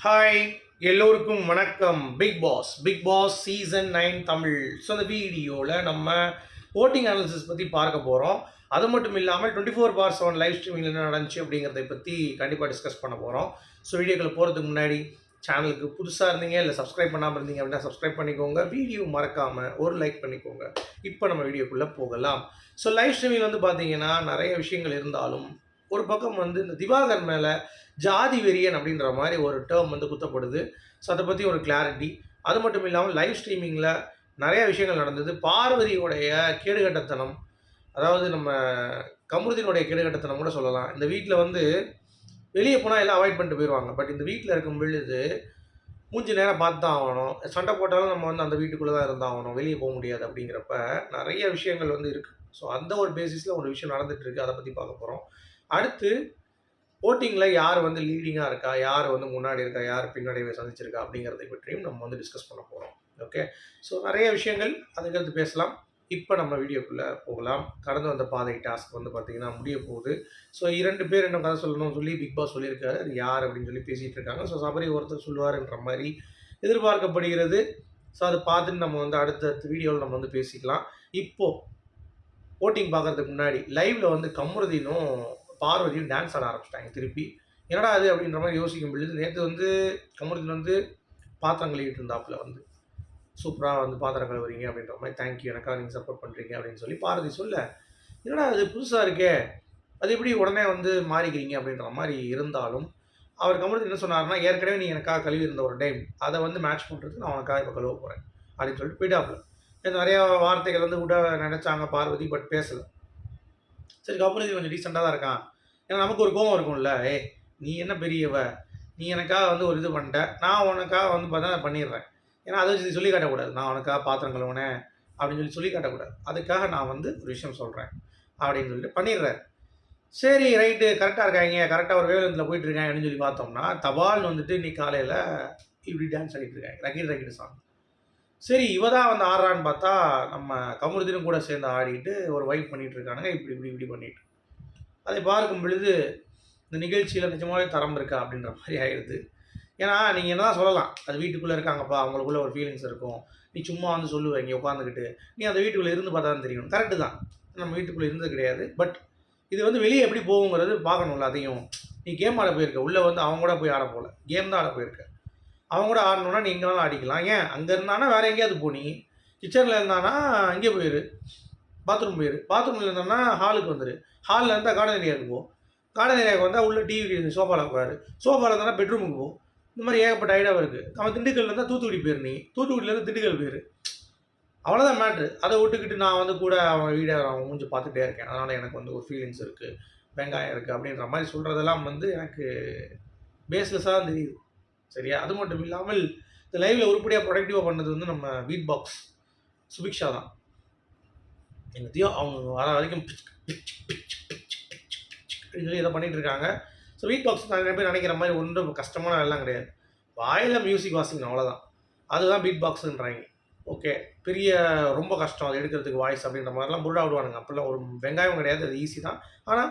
Hi, எல்லோருக்கும் வணக்கம். Bigg Boss season 9 Tamil. So அந்த வீடியோவில் நம்ம ஓட்டிங் அனாலிசிஸ் பற்றி பார்க்க போகிறோம். அது மட்டும் இல்லாமல் 24/7 லைவ் ஸ்ட்ரீமிங்கில் என்ன நடந்துச்சு அப்படிங்கிறத பற்றி கண்டிப்பாக டிஸ்கஸ் பண்ண போகிறோம். ஸோ வீடியோக்களை போகிறதுக்கு முன்னாடி சேனலுக்கு புதுசாக இருந்தீங்க இல்லை சப்ஸ்கிரைப் பண்ணாமல் இருந்தீங்க அப்படின்னா சப்ஸ்கிரைப் பண்ணிக்கோங்க. வீடியோ மறக்காமல் ஒரு லைக் பண்ணிக்கோங்க. இப்போ நம்ம வீடியோக்குள்ளே போகலாம். ஸோ லைவ் ஸ்ட்ரீமிங் வந்து பார்த்தீங்கன்னா நிறைய விஷயங்கள் இருந்தாலும் ஒரு பக்கம் வந்து இந்த திவாகர் மேலே ஜாதி வெறியன் அப்படின்ற மாதிரி ஒரு டேர்ம் வந்து குத்தப்படுது. ஸோ அதை பற்றி ஒரு கிளாரிட்டி. அது மட்டும் இல்லாமல் லைவ் ஸ்ட்ரீமிங்கில் நிறைய விஷயங்கள் நடந்தது. பார்வதியோடைய கேடுகட்டத்தனம், அதாவது நம்ம கமருதீனுடைய கேடுகட்டத்தனம் கூட சொல்லலாம். இந்த வீட்டில் வந்து வெளியே போனால் எல்லாம் அவாய்ட் பண்ணிட்டு போயிடுவாங்க. பட் இந்த வீட்டில் இருக்கும் பொழுது மூஞ்சி நேரம் பார்த்து தான் ஆகணும். சண்டை போட்டாலும் நம்ம வந்து அந்த வீட்டுக்குள்ளே தான் இருந்தாகணும், வெளியே போக முடியாது. அப்படிங்கிறப்ப நிறைய விஷயங்கள் வந்து இருக்குது. ஸோ அந்த ஒரு பேசிஸில் ஒரு விஷயம் நடந்துகிட்ருக்கு. அதை பற்றி பார்க்க போகிறோம். அடுத்து ஓட்டிங்கில் யார் வந்து லீடிங்காக இருக்கா, யார் வந்து முன்னாடி இருக்கா, யார் பின்னடைவை சந்திச்சிருக்கா அப்படிங்கிறதை பற்றியும் நம்ம வந்து டிஸ்கஸ் பண்ண போகிறோம். ஓகே, ஸோ நிறைய விஷயங்கள் அதுக்கடுத்து பேசலாம். இப்போ நம்ம வீடியோக்குள்ளே போகலாம். கடந்து வந்த பாதை டாஸ்க் வந்து பார்த்திங்கன்னா முடிய போகுது. ஸோ 2 பேர் என்ன கதை சொல்லணும்னு சொல்லி பிக் பாஸ் சொல்லியிருக்காரு. அது யார் அப்படின்னு சொல்லி பேசிகிட்டு இருக்காங்க. ஸோ சபரி ஒருத்தர் சொல்லுவார்ன்ற மாதிரி எதிர்பார்க்கப்படுகிறது. ஸோ அதை பார்த்துட்டு நம்ம வந்து அடுத்த வீடியோவில் நம்ம வந்து பேசிக்கலாம். இப்போது ஓட்டிங் பார்க்குறதுக்கு முன்னாடி லைவில் வந்து கமருதீனும் பார்வதியும் டான்ஸ் ஆட ஆரம்பிச்சிட்டாங்க திருப்பி. என்னடா அது அப்படின்ற மாதிரி யோசிக்கும் பொழுது, நேற்று வந்து கமருதீன் வந்து பாத்திரம் கழுவிட்டு இருந்தாப்புல வந்து சூப்பராக வந்து பாத்திரம் கழுவுறீங்க அப்படின்ற மாதிரி, தேங்க்யூ எனக்காக நீங்கள் சப்போர்ட் பண்ணுறீங்க அப்படின்னு சொல்லி பார்வதி சொல்ல, என்னடா அது புதுசாக இருக்கே, அது எப்படி உடனே வந்து மாறிக்கிறீங்க அப்படின்ற மாதிரி இருந்தாலும், அவர் கமருதீன் என்ன சொன்னார்னா, ஏற்கனவே நீ எனக்காக கழுவி இருந்த ஒரு டைம் அதை வந்து மேட்ச் பண்ணுறதுக்கு நான் உனக்காக இப்போ கழுவ போகிறேன் அப்படின்னு சொல்லிட்டு போயிட்டாப்புல. நிறையா வார்த்தைகள் வந்து விட நினச்சாங்க பார்வதி, பட் பேசலை. சரி, கமருதீன் கொஞ்சம் டீசெண்டாக தான் இருக்கான். ஏன்னா நமக்கு ஒரு கோவம் இருக்கும்ல, நீ என்ன பெரியவ, நீ எனக்காக வந்து ஒரு இது பண்ணிட்ட, நான் உனக்காக வந்து பார்த்தா நான் பண்ணிடுறேன். ஏன்னா அதை வச்சு சொல்லி காட்டக்கூடாது, நான் உனக்காக பாத்திரம் கழுவுனேன் அப்படின்னு சொல்லி காட்டக்கூடாது. அதுக்காக நான் வந்து ஒரு விஷயம் சொல்கிறேன் அப்படின்னு சொல்லிட்டு பண்ணிடுறாரு. சரி, ரைட்டு, கரெக்டாக இருக்காங்க, கரெக்டாக ஒரு வேலத்தில் போயிட்டு இருக்காங்க அப்படின்னு சொல்லி பார்த்தோம்னா, தபால்னு வந்துட்டு இன்னைக்கு காலையில் இப்படி டான்ஸ் ஆடிட்டு இருக்காங்க, ரக்கெட் சாங். சரி, இவ தான் வந்து ஆடுறான்னு பார்த்தா நம்ம கமருதீனும் கூட சேர்ந்து ஆடிட்டு ஒரு வைப் பண்ணிகிட்டு இருக்கானுங்க. இப்படி பண்ணிட்டு அதை பார்க்கும் பொழுது இந்த நிகழ்ச்சியில் நிஜமாகவே தரம் இருக்கா அப்படின்ற மாதிரி ஆகிடுது. ஏன்னா நீங்கள் என்ன தான் சொல்லலாம், அது வீட்டுக்குள்ளே இருக்காங்கப்பா, அவங்களுக்குள்ள ஒரு ஃபீலிங்ஸ் இருக்கும், நீ சும்மா வந்து சொல்லுவ இங்கே உட்காந்துக்கிட்டு, நீ அந்த வீட்டுக்குள்ளே இருந்து பார்த்தா தான் தெரியும். கரெக்டு தான், நம்ம வீட்டுக்குள்ளே இருந்தது கிடையாது. பட் இது வந்து வெளியே எப்படி போகுங்கிறது பார்க்கணும்ல. அதையும் நீ கேம் ஆட போயிருக்க, உள்ளே வந்து அவங்க கூட போய் ஆட போகல, கேம் தான் ஆட போயிருக்க. அவங்க கூட ஆடணுன்னா நீ எங்கே வேணாலும் ஆடிக்கலாம். ஏன் அங்கே இருந்தானா வேறு எங்கேயாவது போ, நீ கிச்சனில் இருந்தானா அங்கே போயிரு, பாத்ரூம் போயிரு, பாத்ரூமில் இருந்தானா ஹாலுக்கு வந்துடு, ஹாலில் இருந்தால் கார்டன் ஏரியாவுக்கு போ, கார்டன் ஏரியாவுக்கு வந்தால் உள்ள டிவி சோஃபாவில் உட்காரு, சோஃபாவில் இருந்தால் பெட்ரூமுக்கு போ. இந்த மாதிரி ஏகப்பட்ட ஐடியாவும் இருக்குது. அவன் திண்டுக்கல் இருந்தால் தூத்துக்குடி போயிரு, நீ தூத்துக்குடியிலேருந்து திண்டுக்கல் போயிரு, அவ்வளோதான் மேட்ரு. அதை விட்டுக்கிட்டு நான் வந்து கூட அவன் வீடை அவன் மூஞ்சி பார்த்துட்டே இருக்கேன், அதனால் எனக்கு வந்து ஒரு ஃபீலிங்ஸ் இருக்குது, வெங்காயம் இருக்குது அப்படின்ற மாதிரி சொல்கிறதெல்லாம் வந்து எனக்கு பேஸ்லெஸ்ஸாக தான் தெரியுது. சரியா? அது மட்டும் இல்லாமல் இந்த லைவில் உருப்படியாக ப்ரொடக்டிவாக பண்ணது வந்து நம்ம பீட் பாக்ஸ் சுபிக்ஷா தான். என்னத்தையும் அவங்க வர வரைக்கும் சொல்லி இதை பண்ணிகிட்டு இருக்காங்க. ஸோ பீட் பாக்ஸ் நிறைய பேர் நினைக்கிற மாதிரி ஒன்றும் கஷ்டமான எல்லாம் கிடையாது, வாயில் மியூசிக் வாசிக்கணும், அவ்வளோதான். அதுதான் பீட் பாக்ஸுன்றாங்க. ஓகே, பெரிய ரொம்ப கஷ்டம் அது எடுக்கிறதுக்கு வாய்ஸ் அப்படின்ற மாதிரிலாம் புல்லா விடுவானுங்க. அப்போல்லாம் ஒரு வெங்காயம் கிடையாது, அது ஈஸி தான். ஆனால்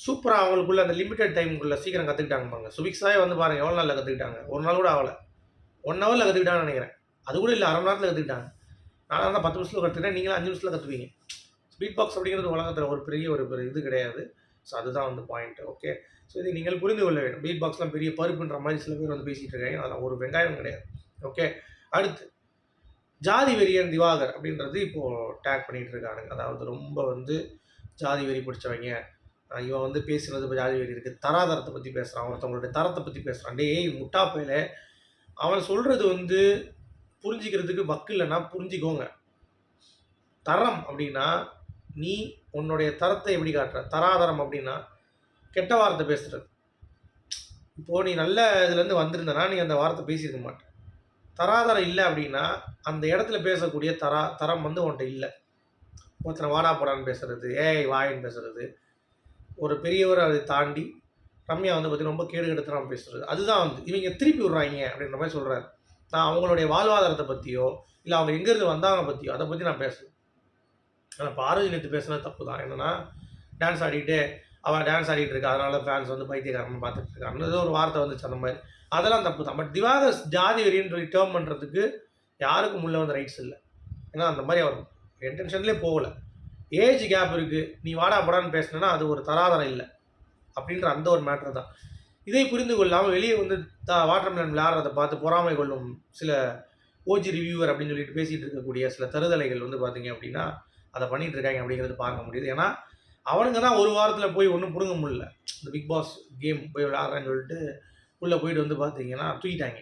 சூப்பராக அவங்களுக்குள்ள அந்த லிமிட்டட் டைமுக்குள்ளே சீக்கிரம் கற்றுக்கிட்டாங்க பாருங்க. சுபிக்ஸாவே வந்து பாருங்கள் எவ்வளோ நாளில் கற்றுக்கிட்டாங்க, ஒரு நாள் கூட ஆகலை, 1 ஹவரில் கற்றுக்கிட்டாங்கன்னு நினைக்கிறேன். அது கூட இல்லை, 1/2 மணி நேரத்தில் கற்றுக்கிட்டாங்க. நான் தான் 10 நிமிஷத்தில் கற்றுக்கிட்டேன், நீங்களும் 5 நிமிஷத்தில் கற்றுவீங்க. பீட் பாக்ஸ் அப்படிங்கிறது உலகத்தில் ஒரு பெரிய இது கிடையாது. ஸோ அதுதான் வந்து பாயிண்ட். ஓகே, ஸோ இதை நீங்கள் புரிந்து கொள்ள வேண்டும். பீட் பாக்ஸ்லாம் பெரிய பருப்புன்ற மாதிரி சில பேர் வந்து பேசிகிட்டு இருக்காங்க, அதில் ஒரு வெங்காயம் கிடையாது. ஓகே, அடுத்து ஜாதி வெறியன் திவாகர் அப்படின்றது இப்போது டேக் பண்ணிகிட்டு இருக்கானுங்க. அதாவது ரொம்ப வந்து ஜாதி வெறி பிடிச்சவங்க, இவன் வந்து பேசுகிறது இப்போ ஜாதி வெறி இருக்குது, தராதரத்தை பற்றி பேசுகிறான், ஒருத்தவங்களுடைய தரத்தை பற்றி பேசுகிறான். டேய் முட்டா பையில, அவன் சொல்கிறது வந்து புரிஞ்சிக்கிறதுக்கு வக்கு இல்லைன்னா புரிஞ்சிக்கோங்க. தரம் அப்படின்னா நீ உன்னுடைய தரத்தை எப்படி காட்டுற, தராதரம் அப்படின்னா கெட்ட வார்த்தை பேசுகிறது. இப்போது நீ நல்ல இதுலேருந்து வந்திருந்தனா நீ அந்த வார்த்தை பேசியிருக்க மாட்டேன். தராதரம் இல்லை அப்படின்னா அந்த இடத்துல பேசக்கூடிய தரம் வந்து உன்கிட்ட இல்லை. ஒருத்தனை வாடா போடான்னு பேசுகிறது, வாயின்னு பேசுகிறது, ஒரு பெரியவர் அதை தாண்டி ரம்யா வந்து பார்த்திங்கன்னா ரொம்ப கேடு கெடுத்துறான் பேசுகிறது, அதுதான் வந்து இவங்க திருப்பி விட்றாங்க அப்படின்ற மாதிரி சொல்கிறாரு. நான் அவங்களுடைய வாழ்வாதாரத்தை பற்றியோ இல்லை அவங்க எங்கேருந்து வந்தாங்க பற்றியோ அதை பற்றி நான் பேசுகிறேன். ஆனால் பார்வதி நேற்று பேசுனது தப்பு தான். என்னென்னா டான்ஸ் ஆடிட்டு அவள் டான்ஸ் ஆடிட்டு இருக்கா, அதனால் ஃபேன்ஸ் வந்து பைத்தியக்காரன்னு பார்த்துட்டு இருக்கான்னு ஏதோ ஒரு வார்த்தை வந்துச்சு. அந்த மாதிரி அதெல்லாம் தப்பு தான். பட் திவாகர் ஜாதி வெறின்னு சொல்லி டேர்ம் பண்ணுறதுக்கு யாருக்கும் உள்ள வந்து ரைட்ஸ் இல்லை. ஏன்னா அந்த மாதிரி அவர் இன்டென்ஷன்லேயே போகலை. ஏஜ் கேப் இருக்குது, நீ வாடா படான்னு பேசினா அது ஒரு தராதரம் இல்லை அப்படின்ற அந்த ஒரு மேட்ரு தான். இதை புரிந்து கொள்ளாமல் வெளியே வந்து வாட்டர் மெலன் விளையாடுறதை பார்த்து பொறாமை கொள்ளும் சில ஓஜி ரிவ்யூவர் அப்படின்னு சொல்லிட்டு பேசிகிட்டு இருக்கக்கூடிய சில தருதலைகள் வந்து பார்த்தீங்க அப்படின்னா அதை பண்ணிகிட்டு இருக்காங்க அப்படிங்கிறது பார்க்க முடியுது. ஏன்னா அவனுங்க தான் ஒரு வாரத்தில் போய் ஒன்றும் பிடுங்க முடியல. இந்த பிக் பாஸ் கேம் போய் விளையாடுறேன்னு சொல்லிட்டு உள்ளே போயிட்டு வந்து பார்த்தீங்கன்னா தூக்கிட்டாங்க.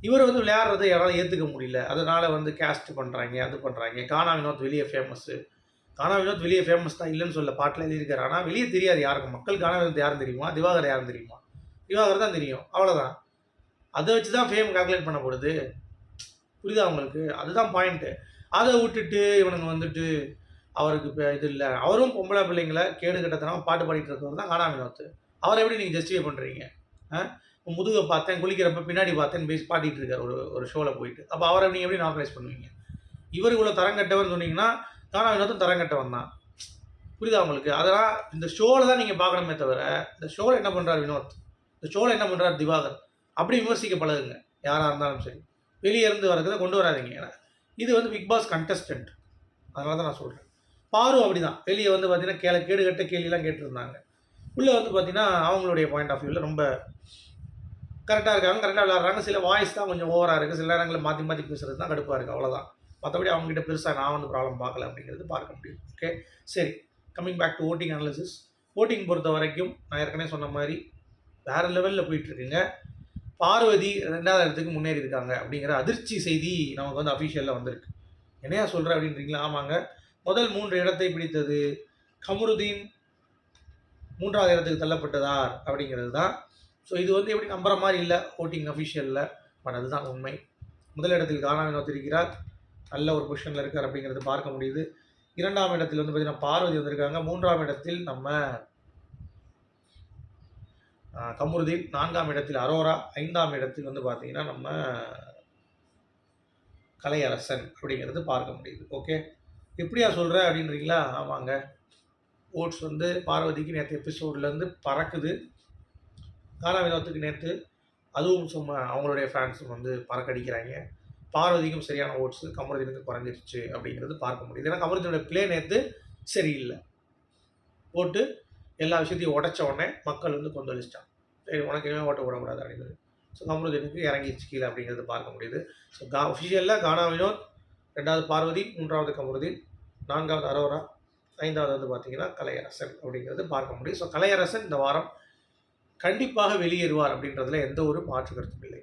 இவர் வந்து விளையாடுறதை யாராலும் ஏற்றுக்க முடியல, அதனால் வந்து கேஸ்ட் பண்ணுறாங்க, அது பண்ணுறாங்க. கானா வினோத் வெளியே ஃபேமஸ்ஸு, கானா வினோத் வெளியே ஃபேமஸ் தான், இல்லைன்னு சொல்ல பாட்டில் எழுதியிருக்காரு. ஆனால் வெளியே தெரியாது யாருக்கும். மக்கள் கானா வினோத் யாரும் தெரியுமா, திவாகர் யாரும் தெரியுமா? திவாகர் தான் தெரியும், அவ்வளோதான். அதை வச்சு தான் ஃபேம் கால்குலேட் பண்ணப்படுது. புரியுதா உங்களுக்கு? அதுதான் பாயிண்ட்டு. அதை விட்டுட்டு இவனுங்க வந்துட்டு அவருக்கு இப்போ இது இல்லை, அவரும் பொம்பளை பிள்ளைங்களை கேடு கட்டத்தனமாக பாட்டு பாடிட்டு இருக்கவர் தான் கானா வினோத். அவரை எப்படி நீங்கள் ஜஸ்டிஃபை பண்ணுறீங்க? முதுகை பார்த்தேன், குளிக்கிறப்ப பின்னாடி பார்த்தேன்னு பேசி பாடிட்டு இருக்கார் ஒரு ஷோவில் போயிட்டு. அப்போ அவரை நீங்கள் எப்படி நார்மலைஸ் பண்ணுவீங்க? இவர் இவ்வளோ தரங்கட்டவர்னு சொன்னீங்கன்னா கானா வினோத்தும் தரங்கட்டவன் தான். புரியுதா உங்களுக்கு? அதெல்லாம் இந்த ஷோவில் தான் நீங்கள் பார்க்கணுமே தவிர, இந்த ஷோவில் என்ன பண்ணுறார் வினோத், இந்த ஷோவில் என்ன பண்ணுறார் திவாகர், அப்படி விமர்சிக்க பழகுங்க. யாராக இருந்தாலும் சரி, வெளியே இருந்து வரதை கொண்டு வராதிங்க. ஏன்னா இது வந்து பிக் பாஸ் கண்டஸ்டன்ட், அதனால தான் நான் சொல்கிறேன். பாரு அப்படி தான் வெளியே வந்து பார்த்தீங்கன்னா கேடு கட்ட கேள்விலாம் கேட்டுருந்தாங்க. உள்ளே வந்து பார்த்தீங்கன்னா அவங்களுடைய பாயிண்ட் ஆஃப் வியூவில் ரொம்ப கரெக்டாக இருக்காங்க, கரெக்டாக விளையாடுறாங்க. சில வாய்ஸ் தான் கொஞ்சம் ஓவராக இருக்குது, சில நேரங்களில் மாற்றி மாற்றி பேசுகிறது தான் கடுப்பாக இருக்குது, அவ்வளோதான். மற்றபடி அவங்ககிட்ட பெருசாக நான் வந்து ப்ராப்ளம் பார்க்கல அப்படிங்கிறது பார்க்க முடியும். ஓகே, சரி. Coming back to voting analysis. Voting பொறுத்த வரைக்கும் நான் ஏற்கனவே சொன்ன மாதிரி வேறு லெவலில் போயிட்டுருக்குங்க. பார்வதி 2வது இடத்துக்கு முன்னேறி இருக்காங்க அப்படிங்கிற அதிர்ச்சி செய்தி நமக்கு வந்து அஃபிஷியலில் வந்திருக்கு. என்னையா சொல்கிறேன் அப்படின்றீங்களா? ஆமாங்க. முதல் 3 இடத்தை பிடித்தது கமருதீன், 3வது இடத்துக்கு தள்ளப்பட்டதார் அப்படிங்கிறது தான். ஸோ இது வந்து எப்படி நம்புற மாதிரி இல்லை ஓட்டிங் அஃபிஷியலில், பட் அதுதான் உண்மை. முதல் இடத்தில் கானா வினோத் இருக்கிறார், நல்ல ஒரு பொசிஷனில் இருக்கார் அப்படிங்கிறது பார்க்க முடியுது. 2ஆம் இடத்தில் வந்து பார்த்திங்கன்னா பார்வதி வந்திருக்காங்க. 3ஆம் இடத்தில் நம்ம கமருதீன், 4ஆம் இடத்தில் அரோரா, 5ஆம் இடத்தில் வந்து பார்த்திங்கன்னா நம்ம கலையரசன் அப்படிங்கிறது பார்க்க முடியுது. ஓகே, எப்படியா சொல்கிற அப்படின்றீங்களா? ஆமாங்க. ஓட்ஸ் வந்து பார்வதிக்கு நேற்று எபிசோட்லேருந்து பறக்குது. கானா வினோத்துக்கு நேற்று அதுவும் சும்மா அவங்களுடைய ஃபேன்ஸும் வந்து பறக்கடிக்கிறாங்க. பார்வதிக்கும் சரியான ஓட்ஸு, கமருதீனுக்கு குறைஞ்சிருச்சு அப்படிங்கிறது பார்க்க முடியுது. ஏன்னா கமருதீனுடைய ப்ளே நேற்று சரியில்லை. போட்டு எல்லா விஷயத்தையும் உடச்ச உடனே மக்கள் வந்து கொந்தளிச்சிட்டாங்க. சரி, உனக்கு இனிமேல் ஓட்ட விடக்கூடாது அப்படிங்கிறது. ஸோ கமருதீனுக்கு இறங்கிடுச்சு கீழே அப்படிங்கிறது பார்க்க முடியுது. ஸோ அஃபிஷியலில் கானா வினோத், 2வது பார்வதி, 3வது கமருதீன், 4வது அரோரா, 5வது வந்து பார்த்திங்கன்னா கலையரசன் அப்படிங்கிறது பார்க்க முடியும். ஸோ கலையரசன் இந்த வாரம் கண்டிப்பாக வெளியேறுவார் அப்படின்றதுல எந்த ஒரு மாற்று கருத்தும் இல்லை.